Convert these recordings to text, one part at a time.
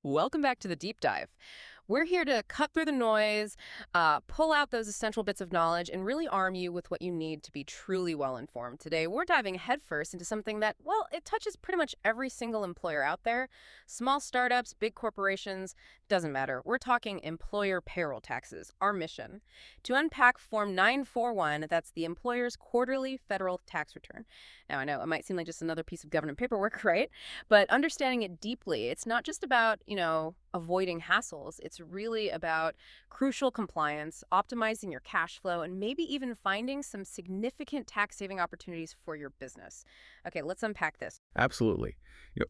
Welcome back to the deep dive. We're here to cut through the noise, pull out those essential bits of knowledge, and really arm you with what you need to be truly well informed. Today, we're diving headfirst into something that, well, it touches pretty much every single employer out there. Small startups, big corporations, doesn't matter. We're talking employer payroll taxes, our mission. To unpack Form 941, that's the employer's quarterly federal tax return. Now, I know it might seem like just another piece of government paperwork, right? But understanding it deeply, it's not just about, avoiding hassles. It's really about crucial compliance, optimizing your cash flow, and maybe even finding some significant tax saving opportunities for your business. Okay, let's unpack this. Absolutely.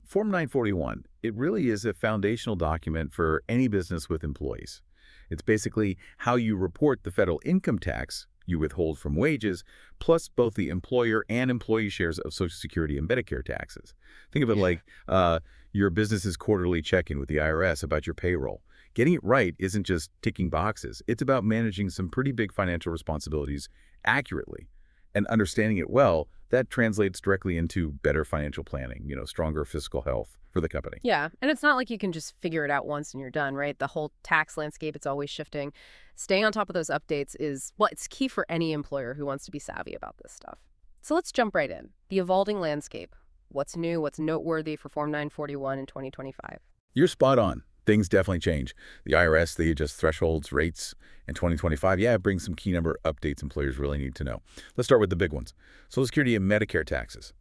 Form 941, it really is a foundational document for any business with employees. It's basically how you report the federal income tax you withhold from wages, plus both the employer and employee shares of Social Security and Medicare taxes. Think of it like your business's quarterly check-in with the IRS about your payroll. Getting it right isn't just ticking boxes. It's about managing some pretty big financial responsibilities accurately. And understanding it well, that translates directly into better financial planning, stronger fiscal health for the company. Yeah, and it's not like you can just figure it out once and you're done, right? The whole tax landscape, it's always shifting. Staying on top of those updates is, well, it's key for any employer who wants to be savvy about this stuff. So let's jump right in. The evolving landscape. What's new? What's noteworthy for Form 941 in 2025? You're spot on. Things definitely change. The IRS, they adjust thresholds, rates. In 2025, it brings some key number updates employers really need to know. Let's start with the big ones. Social Security and Medicare taxes.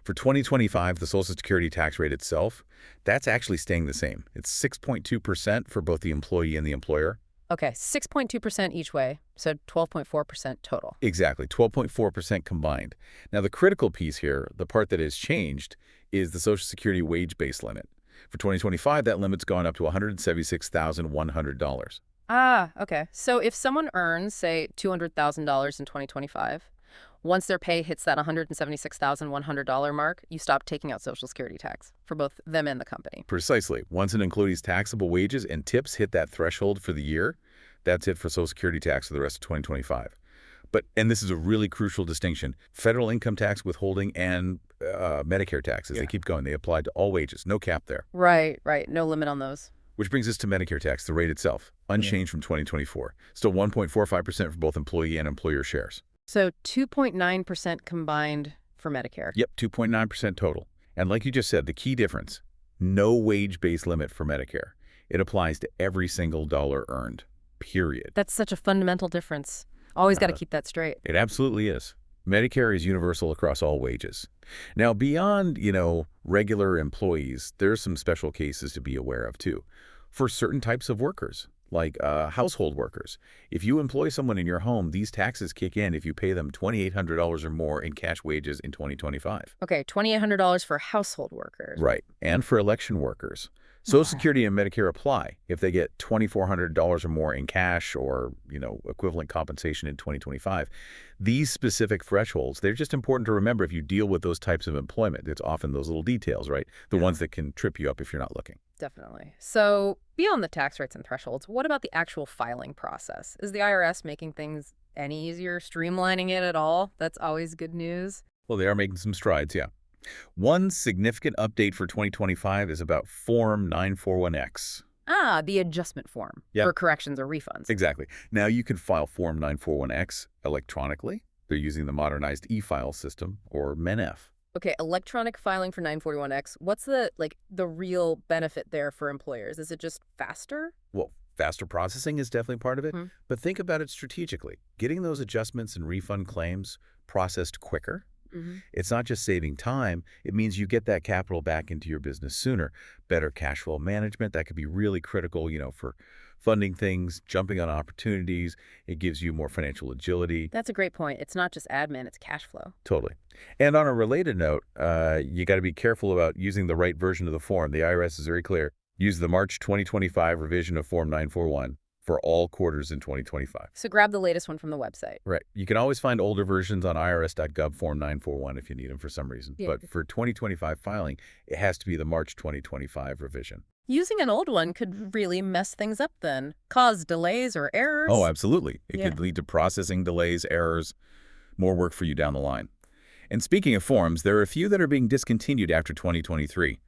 For 2025, the Social Security tax rate itself, that's actually staying the same. It's 6.2% for both the employee and the employer. Okay, 6.2% each way, so 12.4% total. Exactly, 12.4% combined. Now, the critical piece here, the part that has changed, is the Social Security wage base limit. For 2025, that limit's gone up to $176,100. Ah, okay. So if someone earns, say, $200,000 in 2025, once their pay hits that $176,100 mark, you stop taking out Social Security tax for both them and the company. Precisely. Once an employee's taxable wages and tips hit that threshold for the year, that's it for Social Security tax for the rest of 2025. And this is a really crucial distinction, federal income tax withholding and Medicare taxes, they keep going. They apply to all wages, no cap there. Right. No limit on those. Which brings us to Medicare tax, the rate itself, unchanged from 2024. Still 1.45% for both employee and employer shares. So 2.9% combined for Medicare. Yep, 2.9% total. And like you just said, the key difference, no wage-based limit for Medicare. It applies to every single dollar earned, period. That's such a fundamental difference. Always got to keep that straight. It absolutely is. Medicare is universal across all wages. Now, beyond, regular employees, there's some special cases to be aware of, too. For certain types of workers, like household workers. If you employ someone in your home, these taxes kick in if you pay them $2,800 or more in cash wages in 2025. Okay, $2,800 for household workers. Right. And for election workers. Social Security and Medicare apply if they get $2,400 or more in cash or, equivalent compensation in 2025. These specific thresholds, they're just important to remember if you deal with those types of employment. It's often those little details, right? The ones that can trip you up if you're not looking. Definitely. So beyond the tax rates and thresholds, what about the actual filing process? Is the IRS making things any easier, streamlining it at all? That's always good news. Well, they are making some strides, yeah. One significant update for 2025 is about Form 941X. Ah, the adjustment form for corrections or refunds. Exactly. Now, you can file Form 941X electronically. They're using the modernized e-file system, or MENF. Okay, electronic filing for 941X. What's the real benefit there for employers? Is it just faster? Well, faster processing is definitely part of it, but think about it strategically. Getting those adjustments and refund claims processed quicker. It's not just saving time, it means you get that capital back into your business sooner. Better cash flow management, that could be really critical, for funding things, jumping on opportunities. It gives you more financial agility. That's a great point. It's not just admin, it's cash flow. Totally. And on a related note, you got to be careful about using the right version of the form. The IRS is very clear. Use the March 2025 revision of Form 941. For all quarters in 2025. So grab the latest one from the website. Right. You can always find older versions on irs.gov Form 941 if you need them for some reason. Yeah. But for 2025 filing, it has to be the March 2025 revision. Using an old one could really mess things up then. Cause delays or errors. Oh, absolutely. It could lead to processing delays, errors, more work for you down the line. And speaking of forms, there are a few that are being discontinued after 2023.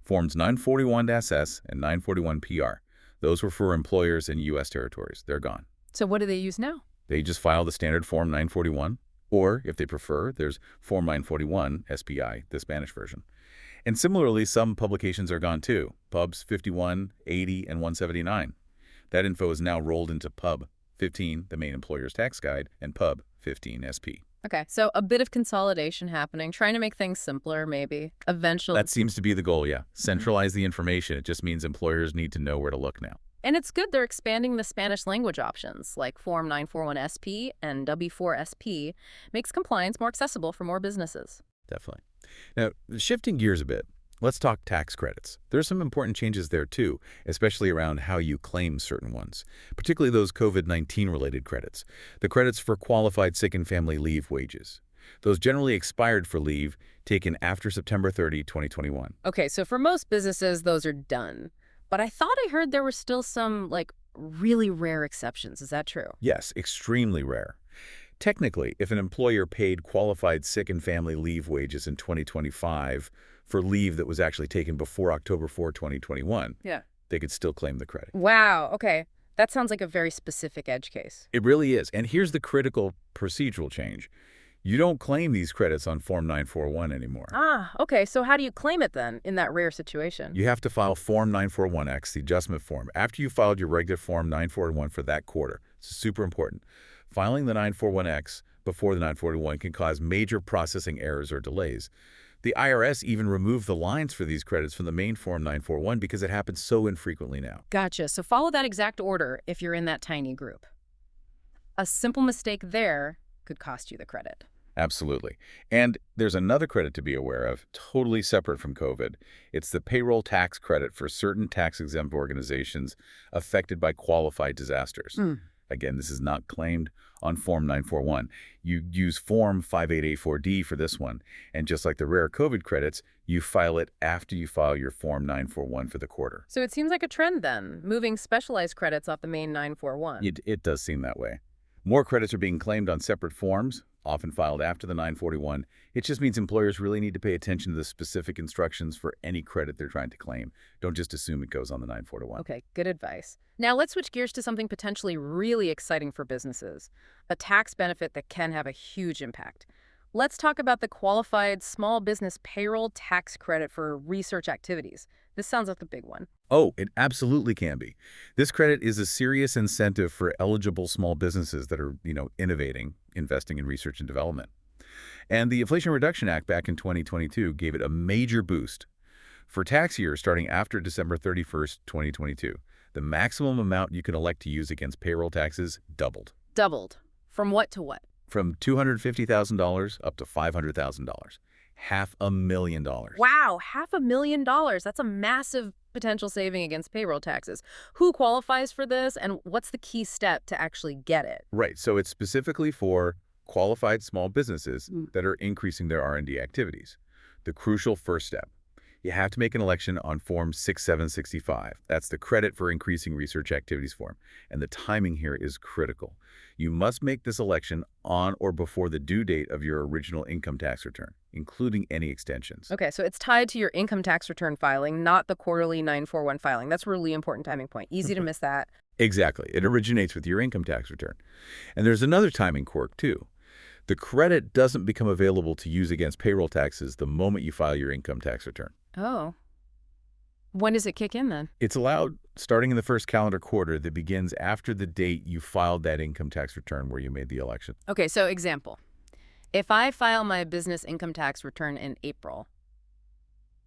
Forms 941-SS and 941-PR. Those were for employers in U.S. territories. They're gone. So what do they use now? They just file the standard Form 941, or, if they prefer, there's Form 941 SPI, the Spanish version. And similarly, some publications are gone too, Pubs 51, 80, and 179. That info is now rolled into Pub 15, the main employer's tax guide, and Pub 15 SP. Okay, so a bit of consolidation happening, trying to make things simpler, maybe. Eventually. That seems to be the goal, yeah. Centralize the information. It just means employers need to know where to look now. And it's good they're expanding the Spanish language options, like Form 941 SP and W4 SP, makes compliance more accessible for more businesses. Definitely. Now, shifting gears a bit, let's talk tax credits. There's some important changes there too, especially around how you claim certain ones, particularly those COVID-19 related credits, the credits for qualified sick and family leave wages. Those generally expired for leave taken after September 30, 2021. Okay, so for most businesses, those are done. But I thought I heard there were still some, really rare exceptions. Is that true? Yes, extremely rare. Technically, if an employer paid qualified sick and family leave wages in 2025 for leave that was actually taken before October 4, 2021, Yeah. they could still claim the credit. Wow, okay. That sounds like a very specific edge case. It really is. And here's the critical procedural change. You don't claim these credits on Form 941 anymore. Ah, okay. So how do you claim it then in that rare situation? You have to file Form 941X, the adjustment form, after you filed your regular Form 941 for that quarter. It's super important. Filing the 941X before the 941 can cause major processing errors or delays. The IRS even removed the lines for these credits from the main Form 941 because it happens so infrequently now. Gotcha. So follow that exact order if you're in that tiny group. A simple mistake there could cost you the credit. Absolutely. And there's another credit to be aware of, totally separate from COVID. It's the payroll tax credit for certain tax-exempt organizations affected by qualified disasters. Again, this is not claimed on Form 941. You use Form 5884D for this one, and just like the rare COVID credits, you file it after you file your Form 941 for the quarter. So it seems like a trend then, moving specialized credits off the main 941. It does seem that way. More credits are being claimed on separate forms, often filed after the 941. It just means employers really need to pay attention to the specific instructions for any credit they're trying to claim. Don't just assume it goes on the 941. Okay, good advice. Now let's switch gears to something potentially really exciting for businesses, a tax benefit that can have a huge impact. Let's talk about the qualified small business payroll tax credit for research activities. This sounds like the big one. Oh, it absolutely can be. This credit is a serious incentive for eligible small businesses that are, innovating, investing in research and development. And the Inflation Reduction Act back in 2022 gave it a major boost. For tax years starting after December 31st, 2022, the maximum amount you can elect to use against payroll taxes doubled. Doubled. From what to what? From $250,000 up to $500,000. $500,000. Wow, $500,000. That's a massive potential saving against payroll taxes. Who qualifies for this, and what's the key step to actually get it? Right, so it's specifically for qualified small businesses that are increasing their R&D activities. The crucial first step. You have to make an election on Form 6765. That's the credit for increasing research activities form. And the timing here is critical. You must make this election on or before the due date of your original income tax return, including any extensions. Okay, so it's tied to your income tax return filing, not the quarterly 941 filing. That's a really important timing point. Easy to miss that. Exactly. It originates with your income tax return. And there's another timing quirk, too. The credit doesn't become available to use against payroll taxes the moment you file your income tax return. Oh. When does it kick in then? It's allowed starting in the first calendar quarter that begins after the date you filed that income tax return where you made the election. Okay, so example. If I file my business income tax return in April,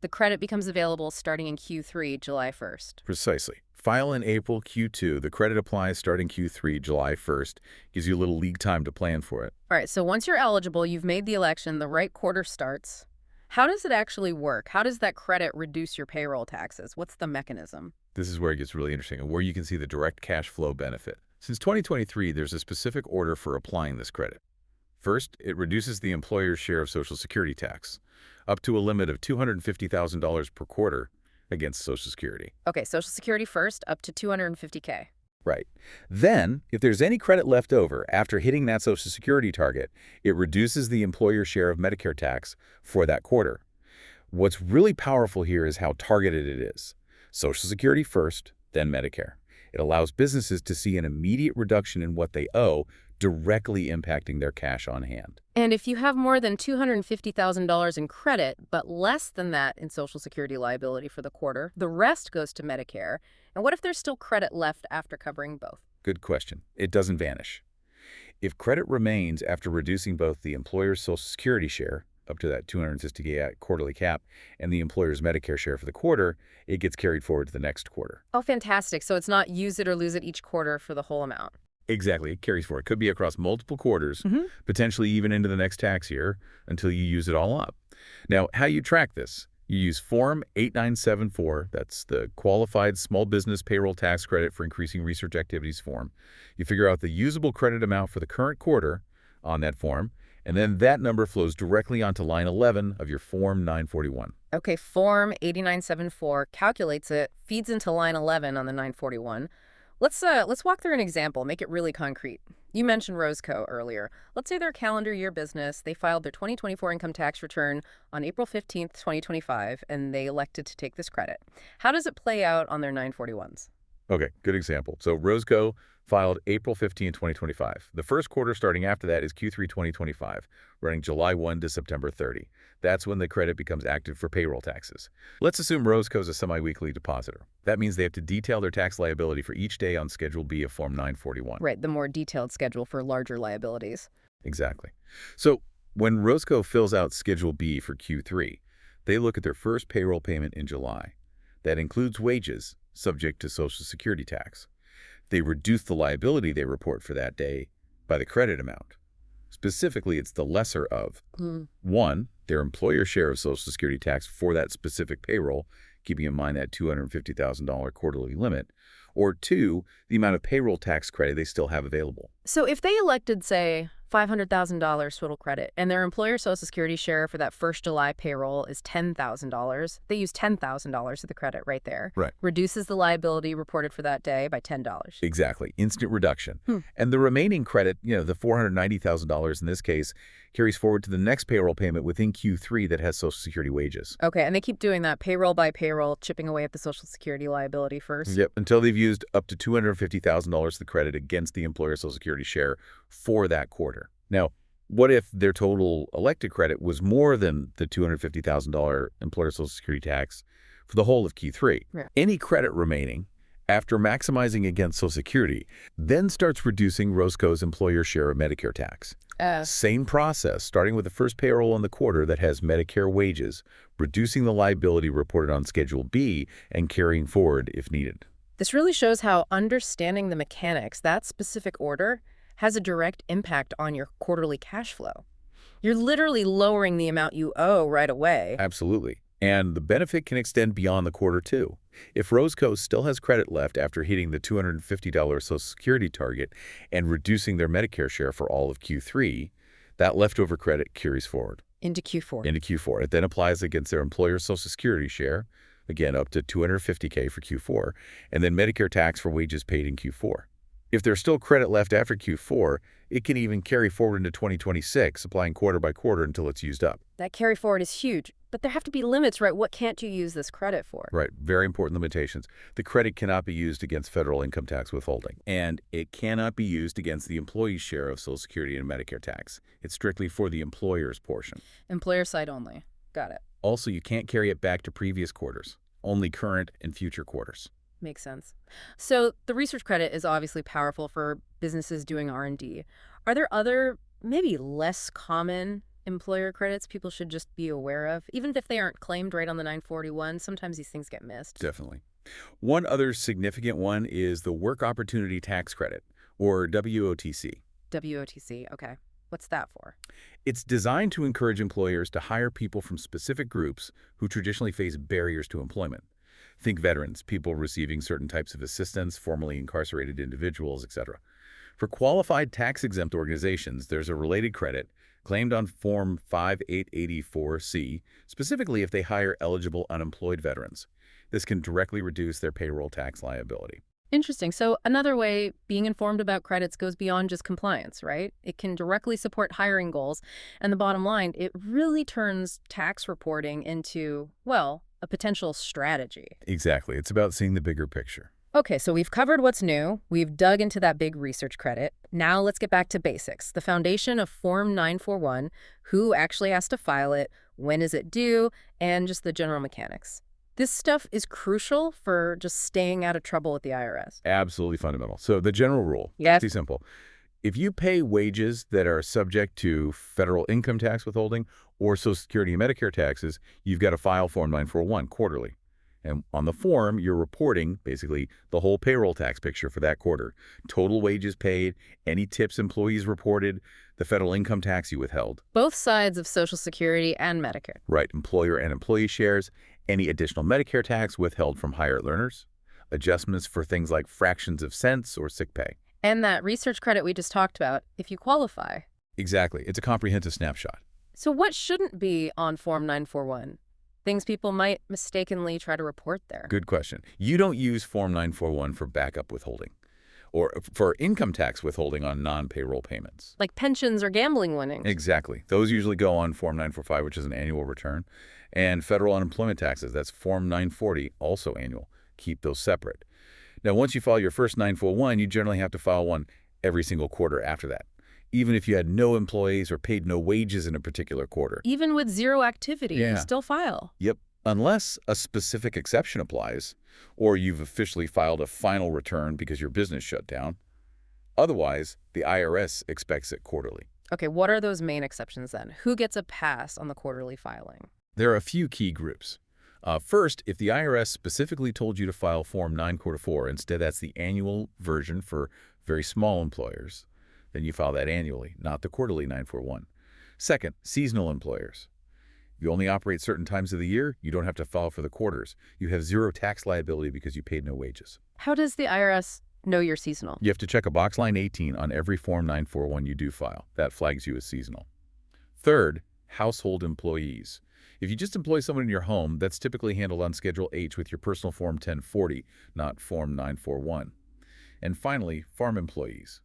the credit becomes available starting in Q3, July 1st. Precisely. File in April Q2. The credit applies starting Q3, July 1st. Gives you a little lead time to plan for it. All right, so once you're eligible, you've made the election, the right quarter starts. How does it actually work? How does that credit reduce your payroll taxes? What's the mechanism? This is where it gets really interesting and where you can see the direct cash flow benefit. Since 2023, there's a specific order for applying this credit. First, it reduces the employer's share of Social Security tax, up to a limit of $250,000 per quarter against Social Security. Okay, Social Security first, up to $250K. Right. Then, if there's any credit left over after hitting that Social Security target, it reduces the employer's share of Medicare tax for that quarter. What's really powerful here is how targeted it is. Social Security first, then Medicare. It allows businesses to see an immediate reduction in what they owe, directly impacting their cash on hand. And if you have more than $250,000 in credit, but less than that in Social Security liability for the quarter, the rest goes to Medicare. And what if there's still credit left after covering both? Good question. It doesn't vanish. If credit remains after reducing both the employer's Social Security share, up to that 250K quarterly cap, and the employer's Medicare share for the quarter, it gets carried forward to the next quarter. Oh, fantastic. So it's not use it or lose it each quarter for the whole amount. Exactly. It carries forward. It could be across multiple quarters, potentially even into the next tax year until you use it all up. Now, how you track this? You use Form 8974, that's the Qualified Small Business Payroll Tax Credit for Increasing Research Activities form. You figure out the usable credit amount for the current quarter on that form, and then that number flows directly onto line 11 of your Form 941. Okay, Form 8974 calculates it, feeds into line 11 on the 941. Let's walk through an example, make it really concrete. You mentioned Roscoe earlier. Let's say they're a calendar year business. They filed their 2024 income tax return on April 15th, 2025, and they elected to take this credit. How does it play out on their 941s? Okay, good example. So Roscoe filed April 15, 2025. The first quarter starting after that is Q3 2025, running July 1 to September 30. That's when the credit becomes active for payroll taxes. Let's assume Roscoe's a semi-weekly depositor. That means they have to detail their tax liability for each day on Schedule B of Form 941. Right, the more detailed schedule for larger liabilities. Exactly. So when Roscoe fills out Schedule B for Q3, they look at their first payroll payment in July. That includes wages, subject to Social Security tax. They reduce the liability they report for that day by the credit amount. Specifically, it's the lesser of 1, their employer's share of Social Security tax for that specific payroll, keeping in mind that $250,000 quarterly limit, or 2, the amount of payroll tax credit they still have available. So if they elected, say, $500,000 total credit, and their employer Social Security share for that first July payroll is $10,000, they use $10,000 of the credit right there. Right. Reduces the liability reported for that day by $10. Exactly. Instant reduction. And the remaining credit, the $490,000 in this case, carries forward to the next payroll payment within Q3 that has Social Security wages. Okay, and they keep doing that payroll by payroll, chipping away at the Social Security liability first? Yep, until they've used up to $250,000 of the credit against the employer's Social Security share for that quarter. Now, what if their total elected credit was more than the $250,000 employer Social Security tax for the whole of Q3? Yeah. Any credit remaining after maximizing against Social Security then starts reducing Roscoe's employer share of Medicare tax. Same process, starting with the first payroll in the quarter that has Medicare wages, reducing the liability reported on Schedule B and carrying forward if needed. This really shows how understanding the mechanics, that specific order, has a direct impact on your quarterly cash flow. You're literally lowering the amount you owe right away. Absolutely. And the benefit can extend beyond the quarter, too. If Roscoe still has credit left after hitting the $250 Social Security target and reducing their Medicare share for all of Q3, that leftover credit carries forward. Into Q4. Into Q4. It then applies against their employer's Social Security share, again up to $250K for Q4, and then Medicare tax for wages paid in Q4. If there's still credit left after Q4, it can even carry forward into 2026, applying quarter by quarter until it's used up. That carry forward is huge, but there have to be limits, right? What can't you use this credit for? Right. Very important limitations. The credit cannot be used against federal income tax withholding, and it cannot be used against the employee's share of Social Security and Medicare tax. It's strictly for the employer's portion. Employer side only. Got it. Also, you can't carry it back to previous quarters, only current and future quarters. Makes sense. So the research credit is obviously powerful for businesses doing R&D. Are there other, maybe less common employer credits people should just be aware of? Even if they aren't claimed right on the 941, sometimes these things get missed. Definitely. One other significant one is the Work Opportunity Tax Credit, or WOTC. WOTC, okay. What's that for? It's designed to encourage employers to hire people from specific groups who traditionally face barriers to employment. Think veterans, people receiving certain types of assistance, formerly incarcerated individuals, etc. For qualified tax-exempt organizations, there's a related credit claimed on Form 5884C, specifically if they hire eligible unemployed veterans. This can directly reduce their payroll tax liability. Interesting. So another way being informed about credits goes beyond just compliance, right? It can directly support hiring goals. And the bottom line, it really turns tax reporting into, well, a potential strategy. Exactly. It's about seeing the bigger picture. Okay, so we've covered what's new. We've dug into that big research credit. Now let's get back to basics. The foundation of Form 941, who actually has to file it, when is it due, and just the general mechanics. This stuff is crucial for just staying out of trouble with the IRS. Absolutely fundamental. So the general rule, Yes. pretty simple. If you pay wages that are subject to federal income tax withholding or Social Security and Medicare taxes, you've got to file Form 941 quarterly. And on the form, you're reporting basically the whole payroll tax picture for that quarter. Total wages paid, any tips employees reported, the federal income tax you withheld. Both sides of Social Security and Medicare. Right, employer and employee shares, any additional Medicare tax withheld from higher earners, adjustments for things like fractions of cents or sick pay. And that research credit we just talked about, if you qualify. Exactly. It's a comprehensive snapshot. So what shouldn't be on Form 941? Things people might mistakenly try to report there. Good question. You don't use Form 941 for backup withholding or for income tax withholding on non-payroll payments. Like pensions or gambling winnings. Exactly. Those usually go on Form 945, which is an annual return. And federal unemployment taxes, that's Form 940, also annual. Keep those separate. Now, once you file your first 941, you generally have to file one every single quarter after that, even if you had no employees or paid no wages in a particular quarter. Even with zero activity, Yeah. you still file. Yep. Unless a specific exception applies, or you've officially filed a final return because your business shut down. Otherwise, the IRS expects it quarterly. Okay, what are those main exceptions then? Who gets a pass on the quarterly filing? There are a few key groups. First, if the IRS specifically told you to file Form 944, instead that's the annual version for very small employers, then you file that annually, not the quarterly 941. Second, seasonal employers. If you only operate certain times of the year, you don't have to file for the quarters. You have zero tax liability because you paid no wages. How does the IRS know you're seasonal? You have to check a box line 18 on every Form 941 you do file. That flags you as seasonal. Third, household employees. If you just employ someone in your home, that's typically handled on Schedule H with your personal Form 1040, not Form 941. And finally, farm employees.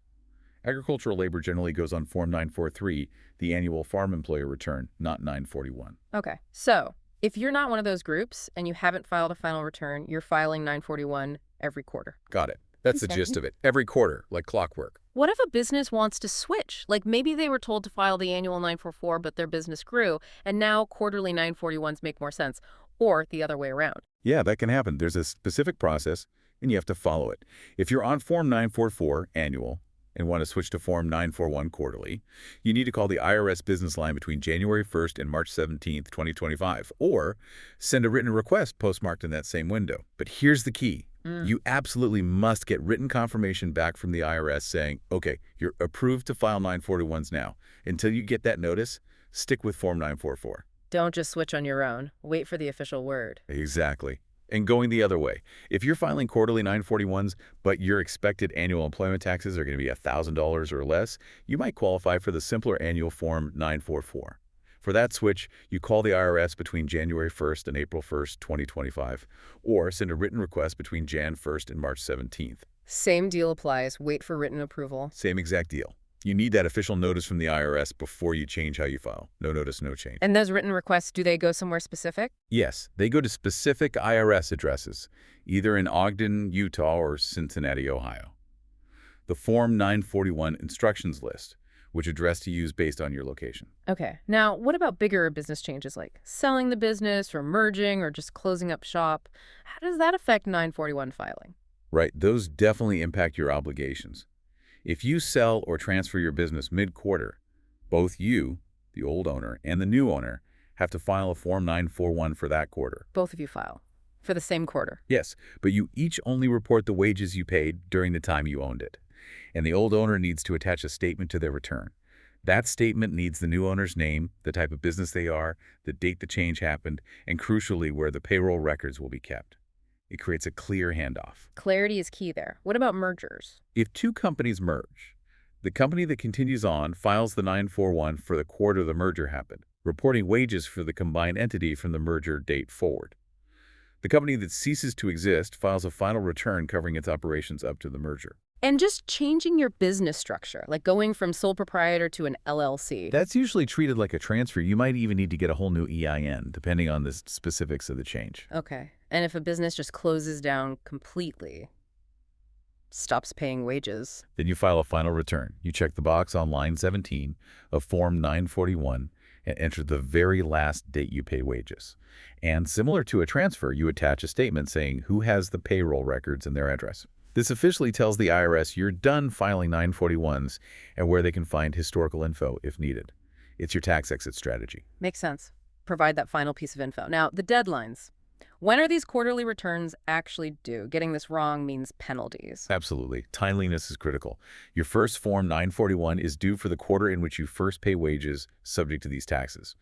Agricultural labor generally goes on Form 943, the annual farm employer return, not 941. Okay, so if you're not one of those groups and you haven't filed a final return, you're filing 941 every quarter. Got it. That's the Okay. gist of it. Every quarter, like clockwork. What if a business wants to switch? Like maybe they were told to file the annual 944, but their business grew, and now quarterly 941s make more sense, or the other way around. Yeah, that can happen. There's a specific process, and you have to follow it. If you're on Form 944 annual and want to switch to Form 941 quarterly, you need to call the IRS business line between January 1st and March 17th, 2025, or send a written request postmarked in that same window. But here's the key. You absolutely must get written confirmation back from the IRS saying, okay, you're approved to file 941s now. Until you get that notice, stick with Form 944. Don't just switch on your own. Wait for the official word. Exactly. And going the other way, if you're filing quarterly 941s, but your expected annual employment taxes are going to be $1,000 or less, you might qualify for the simpler annual Form 944. For that switch, you call the IRS between January 1st and April 1st, 2025, or send a written request between Jan 1st and March 17th. Same deal applies. Wait for written approval. Same exact deal. You need that official notice from the IRS before you change how you file. No notice, no change. And those written requests, do they go somewhere specific? Yes, they go to specific IRS addresses, either in Ogden, Utah, or Cincinnati, Ohio. The Form 941 instructions list, which address to use based on your location. Okay. Now, what about bigger business changes like selling the business or merging or just closing up shop? How does that affect 941 filing? Right, those definitely impact your obligations. If you sell or transfer your business mid-quarter, both you, the old owner, and the new owner have to file a Form 941 for that quarter. Both of you file for the same quarter. Yes, but you each only report the wages you paid during the time you owned it. And the old owner needs to attach a statement to their return. That statement needs the new owner's name, the type of business they are, the date the change happened, and crucially, where the payroll records will be kept. It creates a clear handoff. Clarity is key there. What about mergers? If two companies merge, the company that continues on files the 941 for the quarter the merger happened, reporting wages for the combined entity from the merger date forward. The company that ceases to exist files a final return covering its operations up to the merger. And just changing your business structure, like going from sole proprietor to an LLC. That's usually treated like a transfer. You might even need to get a whole new EIN, depending on the specifics of the change. Okay. And if a business just closes down completely, stops paying wages. Then you file a final return. You check the box on line 17 of Form 941 and enter the very last date you pay wages. And similar to a transfer, you attach a statement saying who has the payroll records and their address. This officially tells the IRS you're done filing 941s and where they can find historical info if needed. It's your tax exit strategy. Makes sense. Provide that final piece of info. Now, the deadlines. When are these quarterly returns actually due? Getting this wrong means penalties. Absolutely. Timeliness is critical. Your first Form 941 is due for the quarter in which you first pay wages subject to these taxes.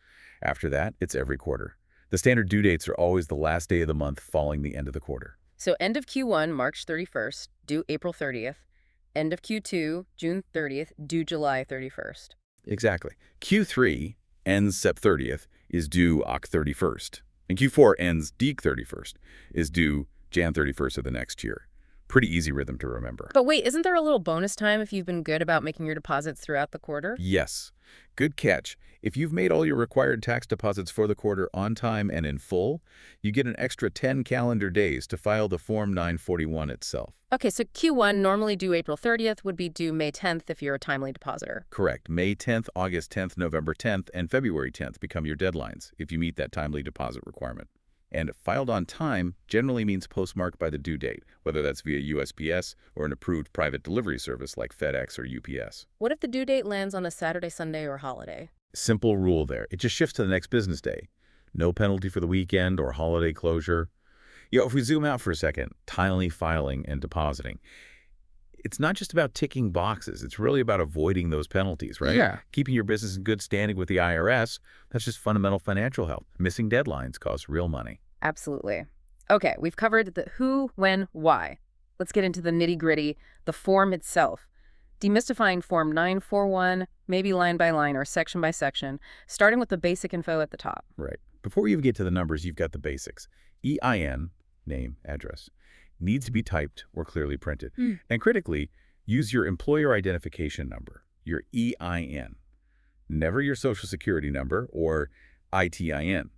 After that, it's every quarter. The standard due dates are always the last day of the month following the end of the quarter. So end of Q1, March 31st, due April 30th. End of Q2, June 30th, due July 31st. Exactly. Q3 ends Sep 30th, is due Oct 31st. And Q4 ends Dec 31st, is due Jan 31st of the next year. Pretty easy rhythm to remember. But wait, isn't there a little bonus time if you've been good about making your deposits throughout the quarter? Yes. Good catch. If you've made all your required tax deposits for the quarter on time and in full, you get an extra 10 calendar days to file the Form 941 itself. Okay, so Q1, normally due April 30th, would be due May 10th if you're a timely depositor. Correct. May 10th, August 10th, November 10th, and February 10th become your deadlines if you meet that timely deposit requirement. And filed on time generally means postmarked by the due date, whether that's via USPS or an approved private delivery service like FedEx or UPS. What if the due date lands on a Saturday, Sunday, or holiday? Simple rule there. It just shifts to the next business day. No penalty for the weekend or holiday closure. If we zoom out for a second, timely filing and depositing. It's not just about ticking boxes. It's really about avoiding those penalties, right? Yeah. Keeping your business in good standing with the IRS, that's just fundamental financial health. Missing deadlines cost real money. Absolutely. Okay, we've covered the who, when, why. Let's get into the nitty-gritty, the form itself. Demystifying Form 941, maybe line by line or section by section, starting with the basic info at the top. Right. Before you even get to the numbers, you've got the basics. EIN, name, address, needs to be typed or clearly printed. And critically, use your employer identification number, your EIN. Never your social security number or ITIN.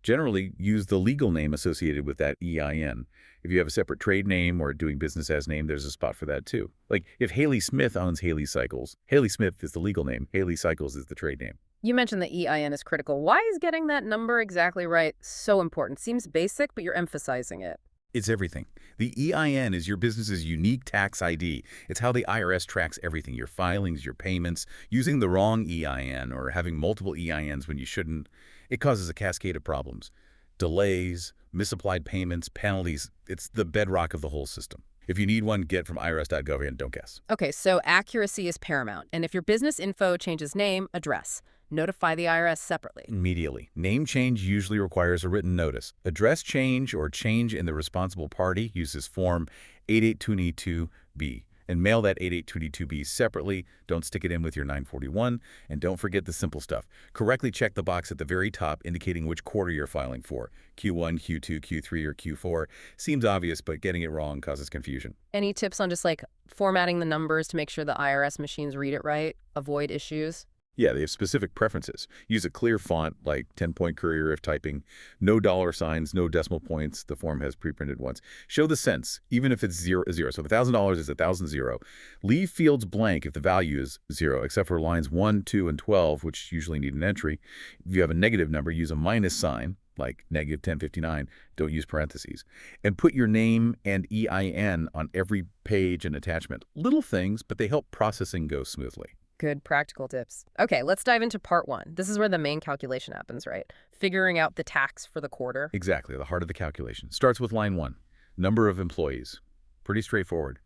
Generally, use the legal name associated with that EIN. If you have a separate trade name or doing business as name, there's a spot for that too. Like if Haley Smith owns Haley Cycles, Haley Smith is the legal name, Haley Cycles is the trade name. You mentioned the EIN is critical. Why is getting that number exactly right so important? Seems basic, but you're emphasizing it. It's everything. The EIN is your business's unique tax ID. It's how the IRS tracks everything, your filings, your payments. Using the wrong EIN or having multiple EINs when you shouldn't, it causes a cascade of problems. Delays, misapplied payments, penalties. It's the bedrock of the whole system. If you need one, get from irs.gov and don't guess. Okay, so accuracy is paramount. And if your business info changes name, address, notify the IRS separately. Immediately. Name change usually requires a written notice. Address change or change in the responsible party uses Form 88222B. And mail that 88222B separately. Don't stick it in with your 941. And don't forget the simple stuff. Correctly check the box at the very top indicating which quarter you're filing for. Q1, Q2, Q3, or Q4. Seems obvious, but getting it wrong causes confusion. Any tips on just like formatting the numbers to make sure the IRS machines read it right? Avoid issues? Yeah, they have specific preferences. Use a clear font like 10-point courier if typing. No dollar signs, no decimal points. The form has pre-printed ones. Show the cents, even if it's zero. So if $1,000 is 1,000. Leave fields blank if the value is 0, except for lines 1, 2, and 12, which usually need an entry. If you have a negative number, use a minus sign, like negative 1059. Don't use parentheses. And put your name and EIN on every page and attachment. Little things, but they help processing go smoothly. Good practical tips. Okay, let's dive into part one. This is where the main calculation happens, right? Figuring out the tax for the quarter. Exactly, the heart of the calculation. Starts with line 1, number of employees. Pretty straightforward.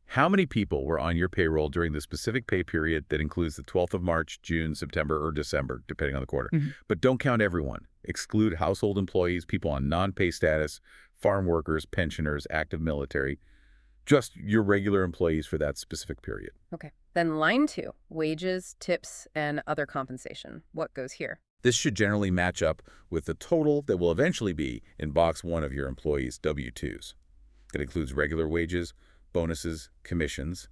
How many people were on your payroll during the specific pay period that includes the 12th of March, June, September, or December, depending on the quarter? But don't count everyone. Exclude household employees, people on non-pay status, farm workers, pensioners, active military. Just your regular employees for that specific period. Okay. Then line 2, wages, tips, and other compensation. What goes here? This should generally match up with the total that will eventually be in box 1 of your employee's W-2s. It includes regular wages, bonuses, commissions,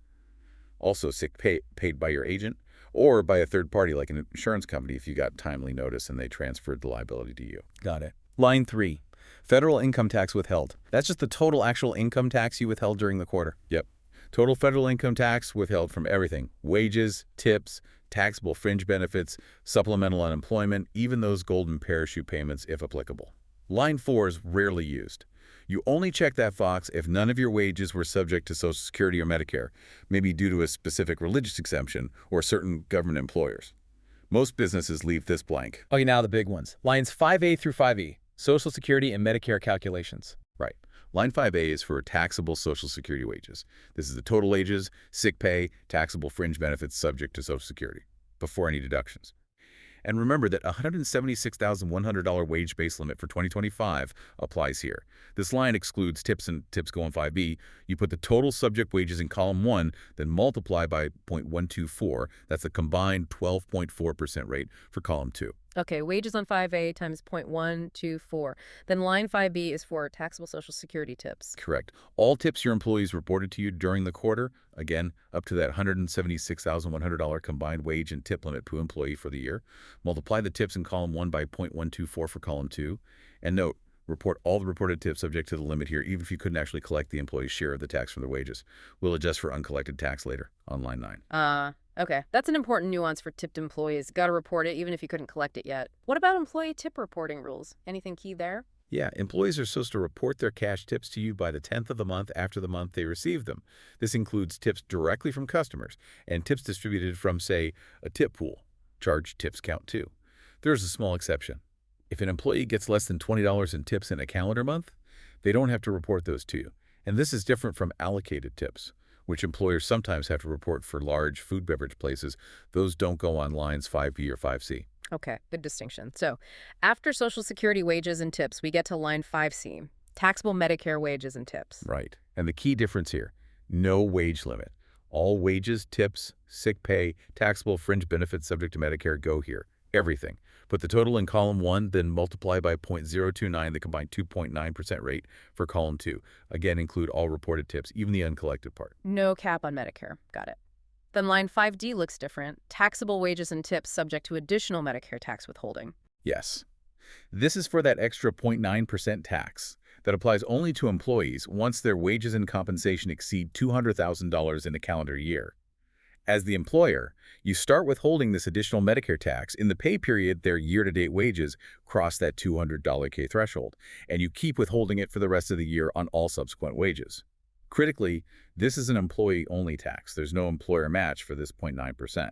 also sick pay paid by your agent or by a third party like an insurance company if you got timely notice and they transferred the liability to you. Got it. Line 3. Federal income tax withheld. That's just the total actual income tax you withheld during the quarter. Yep. Total federal income tax withheld from everything. Wages, tips, taxable fringe benefits, supplemental unemployment, even those golden parachute payments if applicable. Line 4 is rarely used. You only check that box if none of your wages were subject to Social Security or Medicare, maybe due to a specific religious exemption or certain government employers. Most businesses leave this blank. Okay, now the big ones. Lines 5A through 5E. Social Security and Medicare calculations. Right. Line 5A is for taxable Social Security wages. This is the total wages, sick pay, taxable fringe benefits subject to Social Security, before any deductions. And remember that $176,100 wage base limit for 2025 applies here. This line excludes tips, and tips go in 5B. You put the total subject wages in column 1, then multiply by 0.124. That's a combined 12.4% rate for column 2. Okay, wages on 5A times 0.124. Then line 5B is for taxable Social Security tips. Correct. All tips your employees reported to you during the quarter, again, up to that $176,100 combined wage and tip limit per employee for the year. Multiply the tips in column 1 by 0.124 for column 2. And note, report all the reported tips subject to the limit here, even if you couldn't actually collect the employee's share of the tax from their wages. We'll adjust for uncollected tax later on line 9. Okay. That's an important nuance for tipped employees. Got to report it even if you couldn't collect it yet. What about employee tip reporting rules? Anything key there? Yeah, employees are supposed to report their cash tips to you by the 10th of the month after the month they receive them. This includes tips directly from customers and tips distributed from, say, a tip pool. Charged tips count too. There's a small exception. If an employee gets less than $20 in tips in a calendar month, they don't have to report those to you. And this is different from allocated tips, which employers sometimes have to report for large food beverage places. Those don't go on lines 5B or 5C. Okay, good distinction. So after Social Security wages and tips, we get to line 5C, taxable Medicare wages and tips. Right. And the key difference here, no wage limit. All wages, tips, sick pay, taxable fringe benefits subject to Medicare go here. Everything. Put the total in column 1, then multiply by 0.029, the combined 2.9% rate for column 2. Again, include all reported tips, even the uncollected part. No cap on Medicare. Got it. Then line 5D looks different. Taxable wages and tips subject to additional Medicare tax withholding. Yes. This is for that extra 0.9% tax that applies only to employees once their wages and compensation exceed $200,000 in a calendar year. As the employer, you start withholding this additional Medicare tax in the pay period their year-to-date wages cross that $200K threshold, and you keep withholding it for the rest of the year on all subsequent wages. Critically, this is an employee-only tax. There's no employer match for this 0.9%.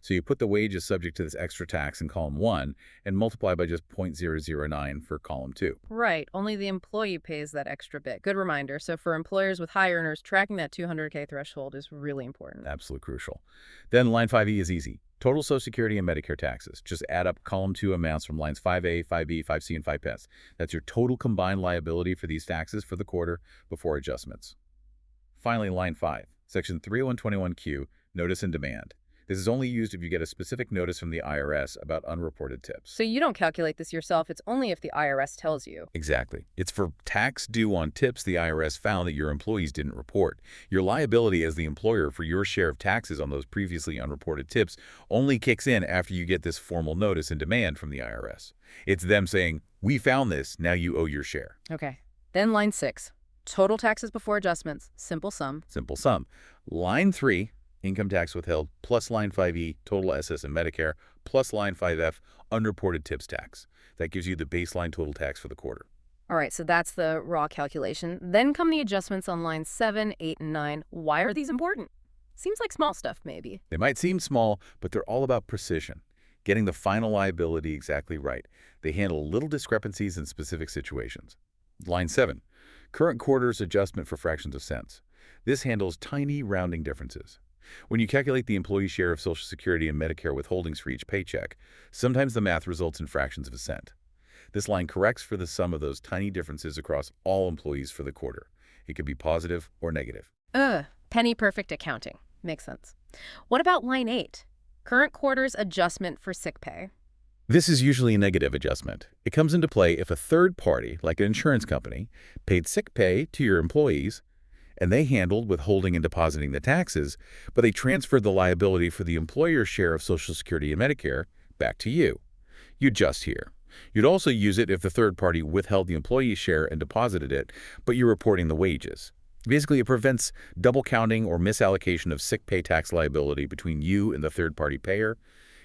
So you put the wages subject to this extra tax in column 1 and multiply by just 0.009 for column 2. Right, only the employee pays that extra bit. Good reminder. So for employers with high earners, tracking that 200K threshold is really important. Absolutely crucial. Then line 5E is easy. Total Social Security and Medicare taxes. Just add up column 2 amounts from lines 5A, 5B, 5C, and 5S. That's your total combined liability for these taxes for the quarter before adjustments. Finally, line 5, section 30121Q, notice and demand. This is only used if you get a specific notice from the IRS about unreported tips. So you don't calculate this yourself. It's only if the IRS tells you. Exactly. It's for tax due on tips the IRS found that your employees didn't report. Your liability as the employer for your share of taxes on those previously unreported tips only kicks in after you get this formal notice and demand from the IRS. It's them saying, we found this, now you owe your share. Okay. Then line 6, total taxes before adjustments, simple sum. Simple sum. Line 3, income tax withheld, plus line 5E, total SS and Medicare, plus line 5F, unreported tips tax. That gives you the baseline total tax for the quarter. All right, so that's the raw calculation. Then come the adjustments on lines 7, 8, and 9. Why are these important? Seems like small stuff, maybe. They might seem small, but they're all about precision, getting the final liability exactly right. They handle little discrepancies in specific situations. Line 7, current quarter's adjustment for fractions of cents. This handles tiny rounding differences. When you calculate the employee share of Social Security and Medicare withholdings for each paycheck, sometimes the math results in fractions of a cent. This line corrects for the sum of those tiny differences across all employees for the quarter. It could be positive or negative. Penny perfect accounting. Makes sense. What about line 8? Current quarter's adjustment for sick pay. This is usually a negative adjustment. It comes into play if a third party, like an insurance company, paid sick pay to your employees, and they handled withholding and depositing the taxes, but they transferred the liability for the employer's share of Social Security and Medicare back to you. You adjust here. You'd also use it if the third party withheld the employee's share and deposited it, but you're reporting the wages. Basically, it prevents double counting or misallocation of sick pay tax liability between you and the third-party payer.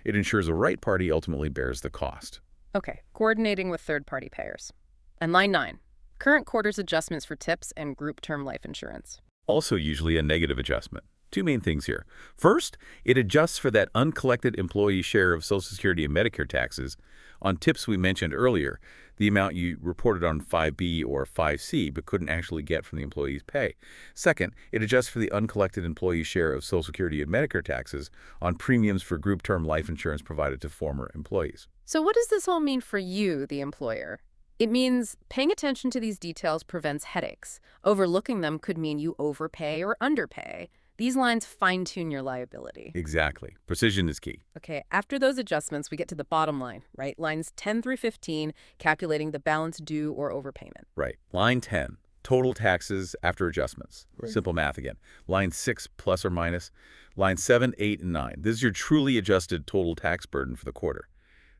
It ensures the right party ultimately bears the cost. Okay, coordinating with third-party payers. And line 9, current quarter's adjustments for tips and group term life insurance. Also usually a negative adjustment. Two main things here. First, it adjusts for that uncollected employee share of Social Security and Medicare taxes on tips we mentioned earlier, the amount you reported on 5B or 5C but couldn't actually get from the employee's pay. Second, it adjusts for the uncollected employee share of Social Security and Medicare taxes on premiums for group term life insurance provided to former employees. So what does this all mean for you, the employer? It means paying attention to these details prevents headaches. Overlooking them could mean you overpay or underpay. These lines fine-tune your liability. Exactly. Precision is key. Okay, after those adjustments, we get to the bottom line, right? Lines 10 through 15, calculating the balance due or overpayment. Right. Line 10, total taxes after adjustments. Right. Simple math again. Line 6, plus or minus. Line 7, 8, and 9. This is your truly adjusted total tax burden for the quarter.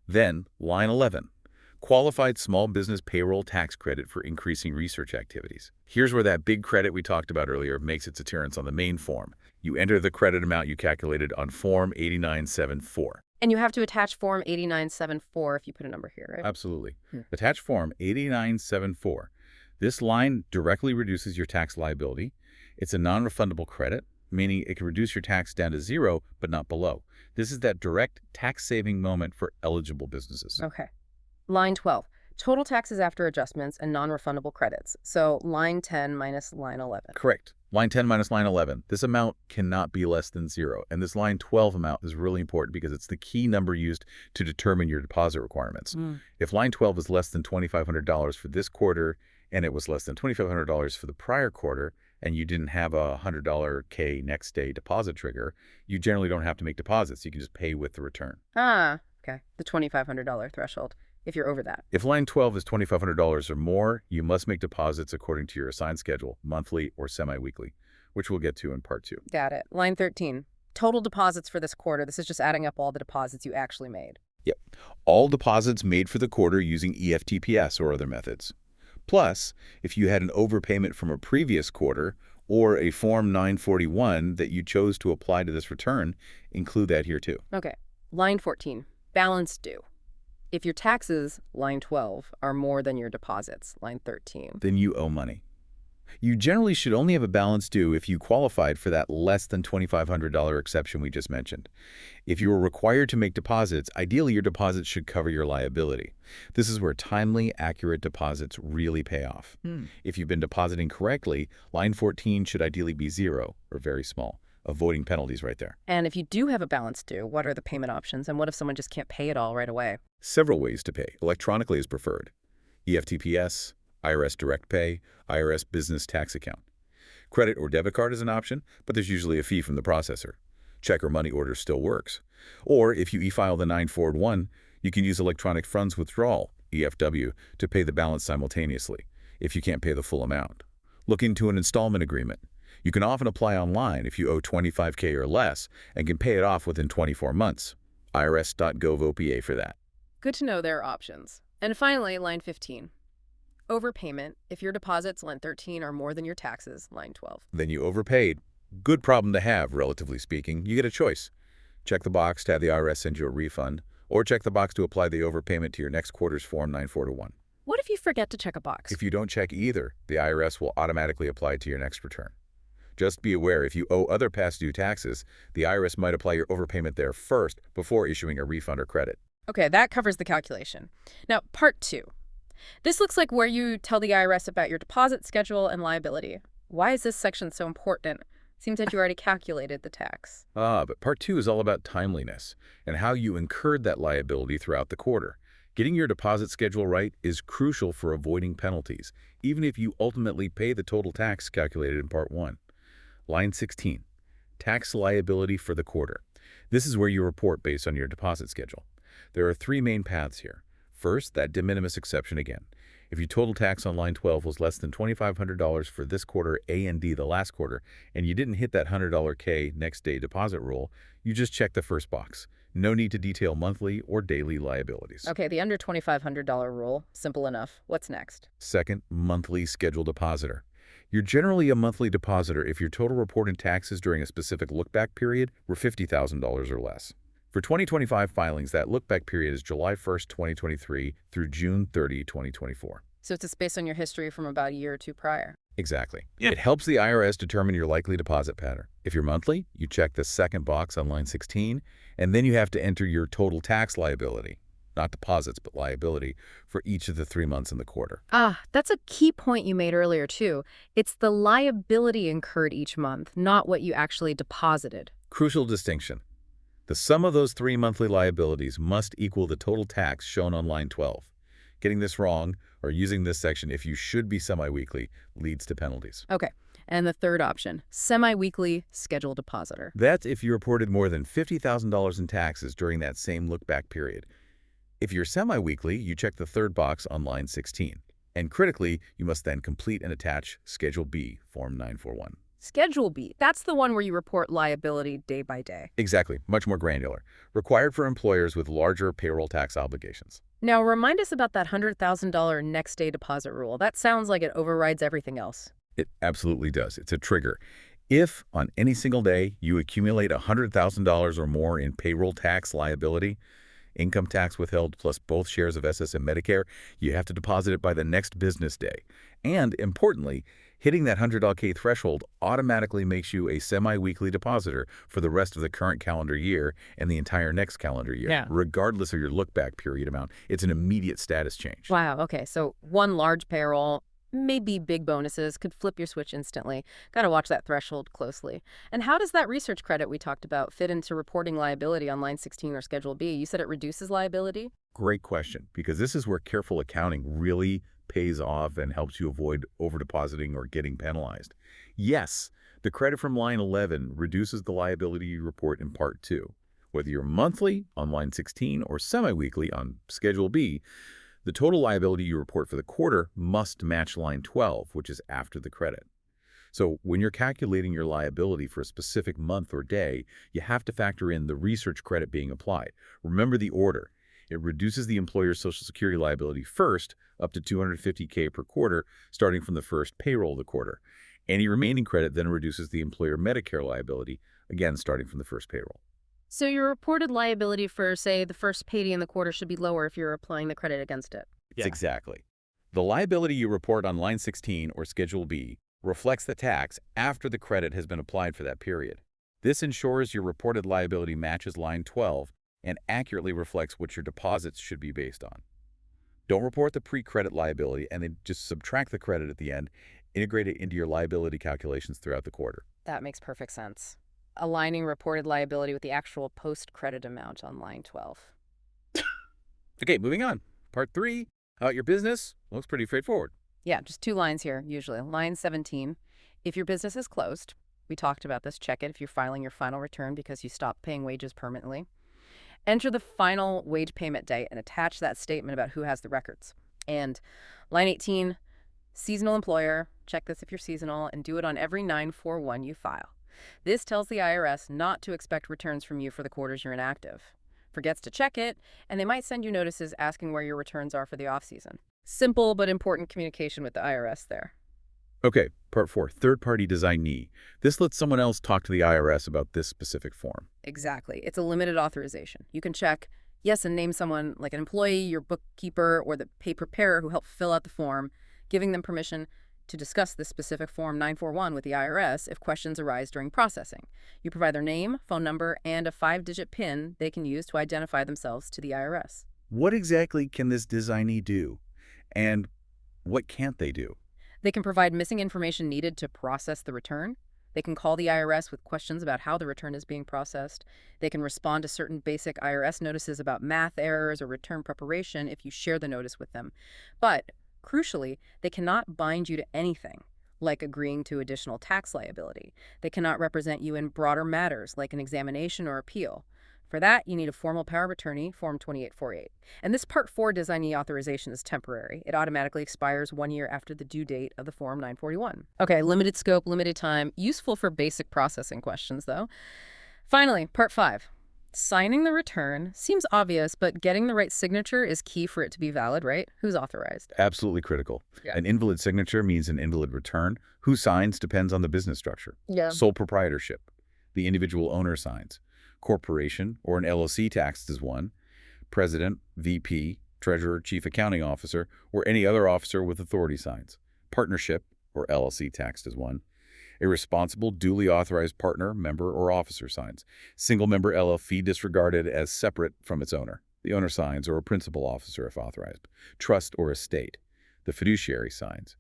Then, line 11, qualified small business payroll tax credit for increasing research activities. Here's where that big credit we talked about earlier makes its appearance on the main form. You enter the credit amount you calculated on Form 8974. And you have to attach Form 8974 if you put a number here, right? Absolutely. Attach Form 8974. This line directly reduces your tax liability. It's a non-refundable credit, meaning it can reduce your tax down to zero, but not below. This is that direct tax-saving moment for eligible businesses. Okay. Line 12, total taxes after adjustments and non-refundable credits. So line 10 minus line 11. Correct. Line 10 minus line 11. This amount cannot be less than zero. And this line 12 amount is really important because it's the key number used to determine your deposit requirements. If line 12 is less than $2,500 for this quarter and it was less than $2,500 for the prior quarter and you didn't have a $100 K next day deposit trigger, you generally don't have to make deposits. You can just pay with the return. Ah, okay. The $2,500 threshold. If you're over that. If line 12 is $2,500 or more, you must make deposits according to your assigned schedule, monthly or semi-weekly, which we'll get to in part 2. Got it. Line 13, total deposits for this quarter. This is just adding up all the deposits you actually made. Yep. All deposits made for the quarter using EFTPS or other methods. Plus, if you had an overpayment from a previous quarter or a Form 941 that you chose to apply to this return, include that here too. Okay. Line 14, balance due. If your taxes, line 12, are more than your deposits, line 13. Then you owe money. You generally should only have a balance due if you qualified for that less than $2,500 exception we just mentioned. If you were required to make deposits, ideally your deposits should cover your liability. This is where timely, accurate deposits really pay off. If you've been depositing correctly, line 14 should ideally be zero or very small, avoiding penalties right there. And if you do have a balance due, what are the payment options? And what if someone just can't pay it all right away? Several ways to pay. Electronically is preferred. EFTPS, IRS Direct Pay, IRS Business Tax Account. Credit or debit card is an option, but there's usually a fee from the processor. Check or money order still works. Or if you e-file the 941, you can use electronic funds withdrawal, EFW, to pay the balance simultaneously, if you can't pay the full amount. Look into an installment agreement. You can often apply online if you owe $25K or less and can pay it off within 24 months. IRS.gov OPA for that. Good to know there are options. And finally, line 15. Overpayment, if your deposits, line 13, are more than your taxes, line 12. Then you overpaid. Good problem to have, relatively speaking. You get a choice. Check the box to have the IRS send you a refund, or check the box to apply the overpayment to your next quarter's Form 941. What if you forget to check a box? If you don't check either, the IRS will automatically apply it to your next return. Just be aware, if you owe other past due taxes, the IRS might apply your overpayment there first before issuing a refund or credit. Okay, that covers the calculation. Now, part 2. This looks like where you tell the IRS about your deposit schedule and liability. Why is this section so important? Seems like you already calculated the tax. But part 2 is all about timeliness and how you incurred that liability throughout the quarter. Getting your deposit schedule right is crucial for avoiding penalties, even if you ultimately pay the total tax calculated in part 1. Line 16, tax liability for the quarter. This is where you report based on your deposit schedule. There are three main paths here. First, that de minimis exception again. If your total tax on line 12 was less than $2,500 for this quarter A and D the last quarter, and you didn't hit that $100 K next day deposit rule, you just check the first box. No need to detail monthly or daily liabilities. Okay, the under $2,500 rule, simple enough. What's next? Second, monthly scheduled depositor. You're generally a monthly depositor if your total reported taxes during a specific look-back period were $50,000 or less. For 2025 filings, that look-back period is July 1st, 2023 through June 30, 2024. So it's just based on your history from about a year or two prior. Exactly. Yeah. It helps the IRS determine your likely deposit pattern. If you're monthly, you check the second box on line 16, and then you have to enter your total tax liability, not deposits, but liability, for each of the 3 months in the quarter. Ah, that's a key point you made earlier, too. It's the liability incurred each month, not what you actually deposited. Crucial distinction. The sum of those 3 monthly liabilities must equal the total tax shown on line 12. Getting this wrong, or using this section if you should be semi-weekly, leads to penalties. Okay, and the third option, semi-weekly scheduled depositor. That's if you reported more than $50,000 in taxes during that same look-back period. If you're semi-weekly, you check the third box on line 16. And critically, you must then complete and attach Schedule B, Form 941. Schedule B, that's the one where you report liability day by day. Exactly, much more granular. Required for employers with larger payroll tax obligations. Now, remind us about that $100,000 next day deposit rule. That sounds like it overrides everything else. It absolutely does. It's a trigger. If, on any single day, you accumulate $100,000 or more in payroll tax liability, income tax withheld plus both shares of SS and Medicare, you have to deposit it by the next business day. And, importantly, hitting that $100K threshold automatically makes you a semi-weekly depositor for the rest of the current calendar year and the entire next calendar year, regardless of your look-back period amount. It's an immediate status change. Wow, okay, so one large payroll, maybe big bonuses, could flip your switch instantly. Got to watch that threshold closely. And how does that research credit we talked about fit into reporting liability on line 16 or Schedule B? You said it reduces liability? Great question, because this is where careful accounting really pays off and helps you avoid overdepositing or getting penalized. Yes, the credit from line 11 reduces the liability you report in Part 2. Whether you're monthly on line 16 or semi-weekly on Schedule B, the total liability you report for the quarter must match line 12, which is after the credit. So when you're calculating your liability for a specific month or day, you have to factor in the research credit being applied. Remember the order. It reduces the employer's Social Security liability first, up to $250K per quarter, starting from the first payroll of the quarter. Any remaining credit then reduces the employer Medicare liability, again starting from the first payroll. So your reported liability for, say, the first payday in the quarter should be lower if you're applying the credit against it. Exactly. The liability you report on line 16 or Schedule B reflects the tax after the credit has been applied for that period. This ensures your reported liability matches line 12 and accurately reflects what your deposits should be based on. Don't report the pre-credit liability and then just subtract the credit at the end. Integrate it into your liability calculations throughout the quarter. That makes perfect sense. Aligning reported liability with the actual post-credit amount on line 12. Okay, moving on. Part 3, your business looks pretty straightforward. Yeah, just 2 lines here, usually. Line 17, if your business is closed, we talked about this, check it if you're filing your final return because you stopped paying wages permanently. Enter the final wage payment date and attach that statement about who has the records. And line 18, seasonal employer, check this if you're seasonal, and do it on every 941 you file. This tells the IRS not to expect returns from you for the quarters you're inactive. Forgets to check it, and they might send you notices asking where your returns are for the off-season. Simple but important communication with the IRS there. Okay, Part 4, third-party designee. This lets someone else talk to the IRS about this specific form. Exactly. It's a limited authorization. You can check yes and name someone like an employee, your bookkeeper, or the pay preparer who helped fill out the form, giving them permission to discuss this specific Form 941 with the IRS if questions arise during processing. You provide their name, phone number, and a 5-digit PIN they can use to identify themselves to the IRS. What exactly can this designee do? And what can't they do? They can provide missing information needed to process the return. They can call the IRS with questions about how the return is being processed. They can respond to certain basic IRS notices about math errors or return preparation if you share the notice with them. But crucially, they cannot bind you to anything, like agreeing to additional tax liability. They cannot represent you in broader matters, like an examination or appeal. For that, you need a formal power of attorney, Form 2848. And this Part 4 designee authorization is temporary. It automatically expires 1 year after the due date of the Form 941. Okay, limited scope, limited time, useful for basic processing questions, though. Finally, Part 5. Signing the return seems obvious, but getting the right signature is key for it to be valid, right? Who's authorized? Absolutely critical. Yeah. An invalid signature means an invalid return. Who signs depends on the business structure. Yeah. Sole proprietorship. The individual owner signs. Corporation or an LLC taxed as one. President, VP, treasurer, chief accounting officer, or any other officer with authority signs. Partnership or LLC taxed as one. A responsible, duly authorized partner, member, or officer signs. Single-member LLC disregarded as separate from its owner. The owner signs, or a principal officer if authorized. Trust or estate. The fiduciary signs.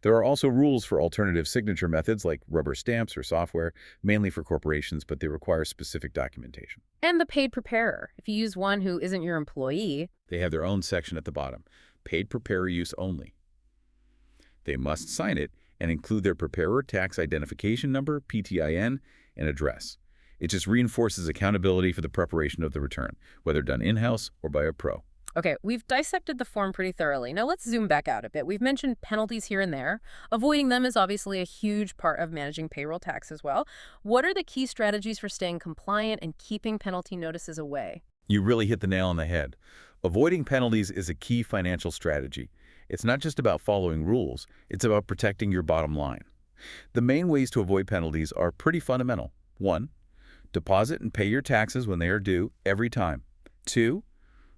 There are also rules for alternative signature methods like rubber stamps or software, mainly for corporations, but they require specific documentation. And the paid preparer. If you use one who isn't your employee, They have their own section at the bottom. Paid preparer use only. They must sign it and include their preparer tax identification number, PTIN, and address. It just reinforces accountability for the preparation of the return, whether done in-house or by a pro. okay, we've dissected the form pretty thoroughly. Now let's zoom back out a bit. We've mentioned penalties here and there. Avoiding them is obviously a huge part of managing payroll tax as well. What are the key strategies for staying compliant and keeping penalty notices away? You really hit the nail on the head. Avoiding penalties is a key financial strategy. It's not just about following rules, it's about protecting your bottom line. The main ways to avoid penalties are pretty fundamental. 1. Deposit and pay your taxes when they are due every time. 2.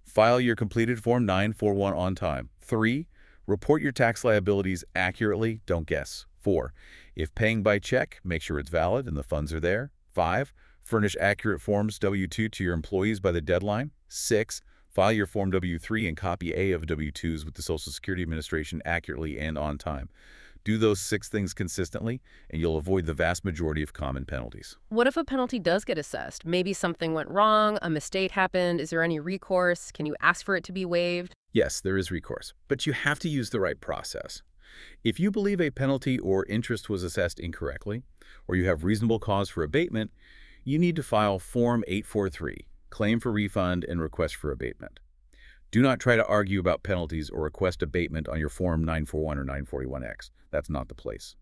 File your completed Form 941 on time. 3. Report your tax liabilities accurately, don't guess. 4. If paying by check, make sure it's valid and the funds are there. 5. Furnish accurate Forms W-2 to your employees by the deadline. 6. File your Form W-3 and copy A of W-2s with the Social Security Administration accurately and on time. Do those 6 things consistently, and you'll avoid the vast majority of common penalties. What if a penalty does get assessed? Maybe something went wrong, a mistake happened. Is there any recourse? Can you ask for it to be waived? Yes, there is recourse, but you have to use the right process. If you believe a penalty or interest was assessed incorrectly, or you have reasonable cause for abatement, you need to file Form 843, Claim for Refund and Request for Abatement. Do not try to argue about penalties or request abatement on your Form 941 or 941X. That's not the place.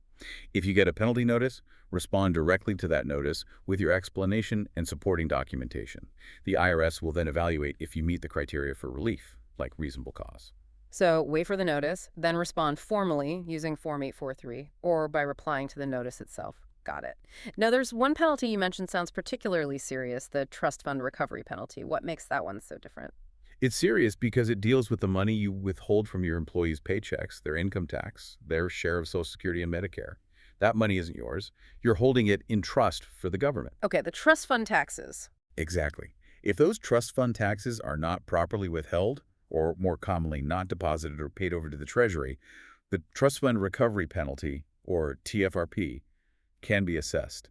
If you get a penalty notice, respond directly to that notice with your explanation and supporting documentation. The IRS will then evaluate if you meet the criteria for relief, like reasonable cause. So wait for the notice, then respond formally using Form 843 or by replying to the notice itself. Got it. Now, there's one penalty you mentioned sounds particularly serious, the trust fund recovery penalty. What makes that one so different? It's serious because it deals with the money you withhold from your employees' paychecks, their income tax, their share of Social Security and Medicare. That money isn't yours. You're holding it in trust for the government. Okay, the trust fund taxes. Exactly. If those trust fund taxes are not properly withheld, or more commonly not deposited or paid over to the Treasury, the trust fund recovery penalty, or TFRP, can be assessed.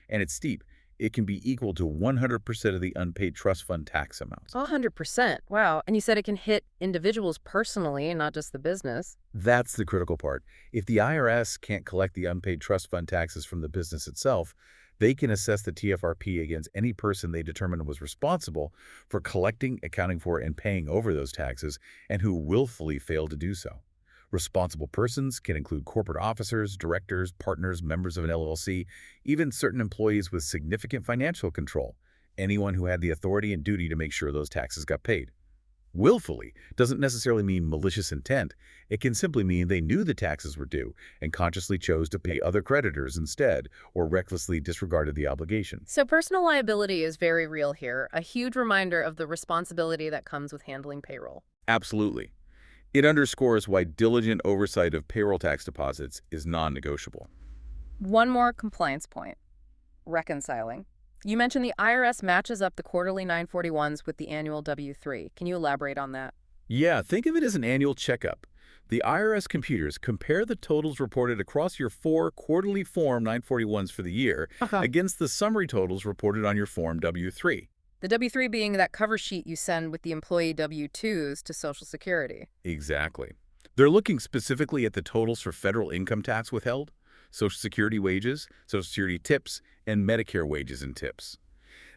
And it's steep. It can be equal to 100% of the unpaid trust fund tax amounts. 100%. Wow. And you said it can hit individuals personally and not just the business. That's the critical part. If the IRS can't collect the unpaid trust fund taxes from the business itself, they can assess the TFRP against any person they determine was responsible for collecting, accounting for, and paying over those taxes, and who willfully failed to do so. Responsible persons can include corporate officers, directors, partners, members of an LLC, even certain employees with significant financial control, anyone who had the authority and duty to make sure those taxes got paid. Willfully doesn't necessarily mean malicious intent. It can simply mean they knew the taxes were due and consciously chose to pay other creditors instead, or recklessly disregarded the obligation. So personal liability is very real here, a huge reminder of the responsibility that comes with handling payroll. Absolutely. It underscores why diligent oversight of payroll tax deposits is non-negotiable. One more compliance point, reconciling. You mentioned the IRS matches up the quarterly 941s with the annual W-3. Can you elaborate on that? Yeah, think of it as an annual checkup. The IRS computers compare the totals reported across your 4 quarterly Form 941s for the year against the summary totals reported on your Form W-3. The W-3 being that cover sheet you send with the employee W-2s to Social Security. Exactly. They're looking specifically at the totals for federal income tax withheld, Social Security wages, Social Security tips, and Medicare wages and tips.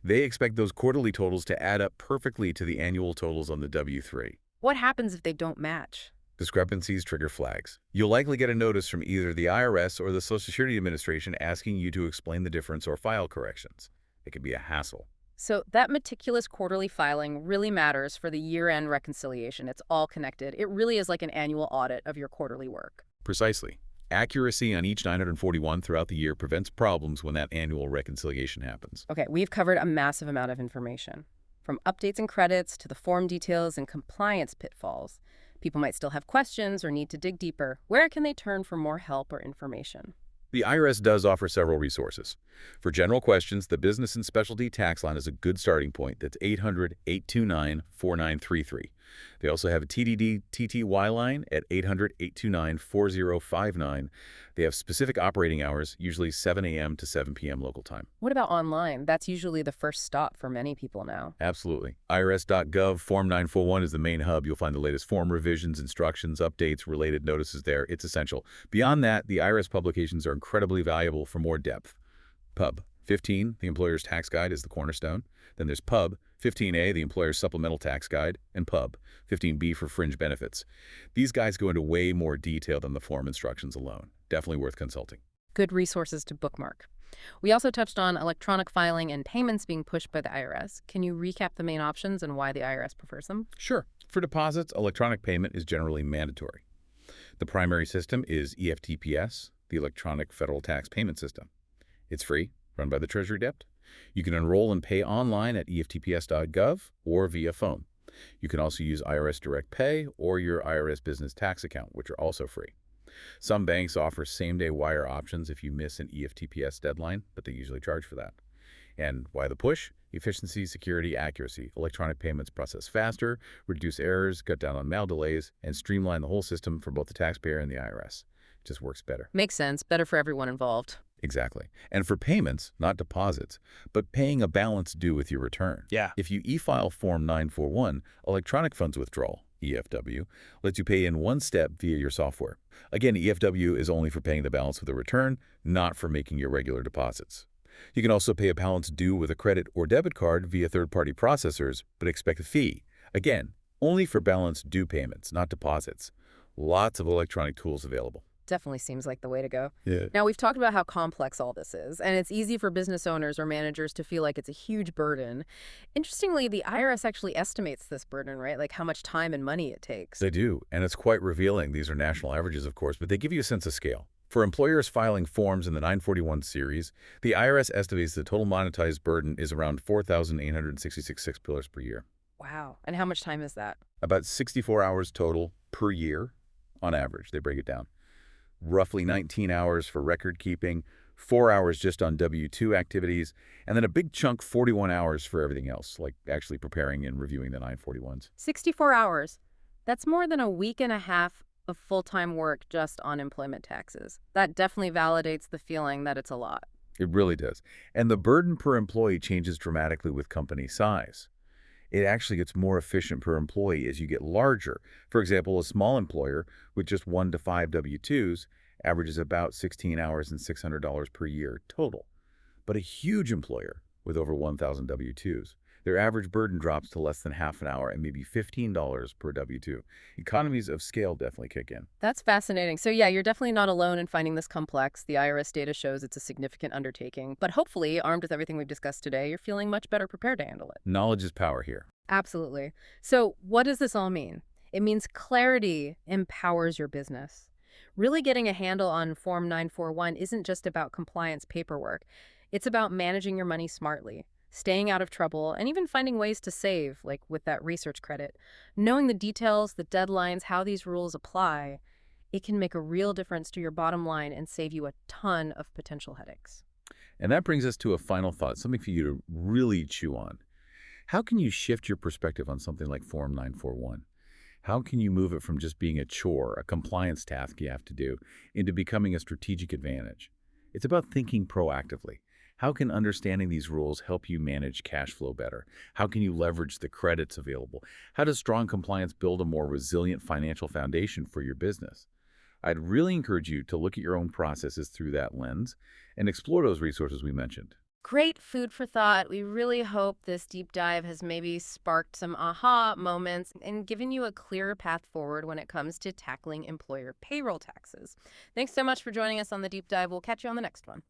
They expect those quarterly totals to add up perfectly to the annual totals on the W-3. What happens if they don't match? Discrepancies trigger flags. You'll likely get a notice from either the IRS or the Social Security Administration asking you to explain the difference or file corrections. It can be a hassle. So that meticulous quarterly filing really matters for the year-end reconciliation. It's all connected. It really is like an annual audit of your quarterly work. Precisely. Accuracy on each 941 throughout the year prevents problems when that annual reconciliation happens. Okay, we've covered a massive amount of information, from updates and credits to the form details and compliance pitfalls. People might still have questions or need to dig deeper. Where can they turn for more help or information? The IRS does offer several resources. For general questions, the Business and Specialty Tax Line is a good starting point. That's 800-829-4933. They also have a TDD TTY line at 800-829-4059. They have specific operating hours, usually 7 a.m. to 7 p.m. local time. What about online? That's usually the first stop for many people now. Absolutely. IRS.gov Form 941 is the main hub. You'll find the latest form revisions, instructions, updates, related notices there. It's essential. Beyond that, the IRS publications are incredibly valuable for more depth. Pub 15, the Employer's Tax Guide, is the cornerstone. Then there's Pub 15A, the Employer's Supplemental Tax Guide, and Pub 15B for fringe benefits. These guides go into way more detail than the form instructions alone. Definitely worth consulting. Good resources to bookmark. We also touched on electronic filing and payments being pushed by the IRS. Can you recap the main options and why the IRS prefers them? Sure. For deposits, electronic payment is generally mandatory. The primary system is EFTPS, the Electronic Federal Tax Payment System. It's free, run by the Treasury Dept. You can enroll and pay online at EFTPS.gov or via phone. You can also use IRS Direct Pay or your IRS Business Tax Account, which are also free. Some banks offer same-day wire options if you miss an EFTPS deadline, but they usually charge for that. And why the push? Efficiency, security, accuracy. Electronic payments process faster, reduce errors, cut down on mail delays, and streamline the whole system for both the taxpayer and the IRS. It just works better. Makes sense. Better for everyone involved. Exactly. And for payments, not deposits, but paying a balance due with your return. Yeah. If you e-file Form 941, Electronic Funds Withdrawal, EFW, lets you pay in one step via your software. Again, EFW is only for paying the balance with a return, not for making your regular deposits. You can also pay a balance due with a credit or debit card via third-party processors, but expect a fee. Again, only for balance due payments, not deposits. Lots of electronic tools available. Definitely seems like the way to go. Yeah. Now, we've talked about how complex all this is, and it's easy for business owners or managers to feel like it's a huge burden. Interestingly, the IRS actually estimates this burden, right? Like how much time and money it takes. They do, and it's quite revealing. These are national averages, of course, but they give you a sense of scale. For employers filing forms in the 941 series, the IRS estimates the total monetized burden is around $4,866 per year. Wow. And how much time is that? About 64 hours total per year on average. They break it down. Roughly 19 hours for record keeping, 4 hours just on W-2 activities, and then a big chunk, 41 hours for everything else, like actually preparing and reviewing the 941s. 64 hours. That's more than a week and a half of full-time work just on employment taxes. That definitely validates the feeling that it's a lot. It really does. And the burden per employee changes dramatically with company size. It actually gets more efficient per employee as you get larger. For example, a small employer with just 1 to 5 W-2s averages about 16 hours and $600 per year total. But a huge employer with over 1,000 W-2s, their average burden drops to less than half an hour and maybe $15 per W-2. Economies of scale definitely kick in. That's fascinating. So yeah, you're definitely not alone in finding this complex. The IRS data shows it's a significant undertaking. But hopefully, armed with everything we've discussed today, you're feeling much better prepared to handle it. Knowledge is power here. Absolutely. So what does this all mean? It means clarity empowers your business. Really getting a handle on Form 941 isn't just about compliance paperwork. It's about managing your money smartly, staying out of trouble, and even finding ways to save, like with that research credit. Knowing the details, the deadlines, how these rules apply, it can make a real difference to your bottom line and save you a ton of potential headaches. And that brings us to a final thought, something for you to really chew on. How can you shift your perspective on something like Form 941? How can you move it from just being a chore, a compliance task you have to do, into becoming a strategic advantage? It's about thinking proactively. How can understanding these rules help you manage cash flow better? How can you leverage the credits available? How does strong compliance build a more resilient financial foundation for your business? I'd really encourage you to look at your own processes through that lens and explore those resources we mentioned. Great food for thought. We really hope this deep dive has maybe sparked some aha moments and given you a clearer path forward when it comes to tackling employer payroll taxes. Thanks so much for joining us on the deep dive. We'll catch you on the next one.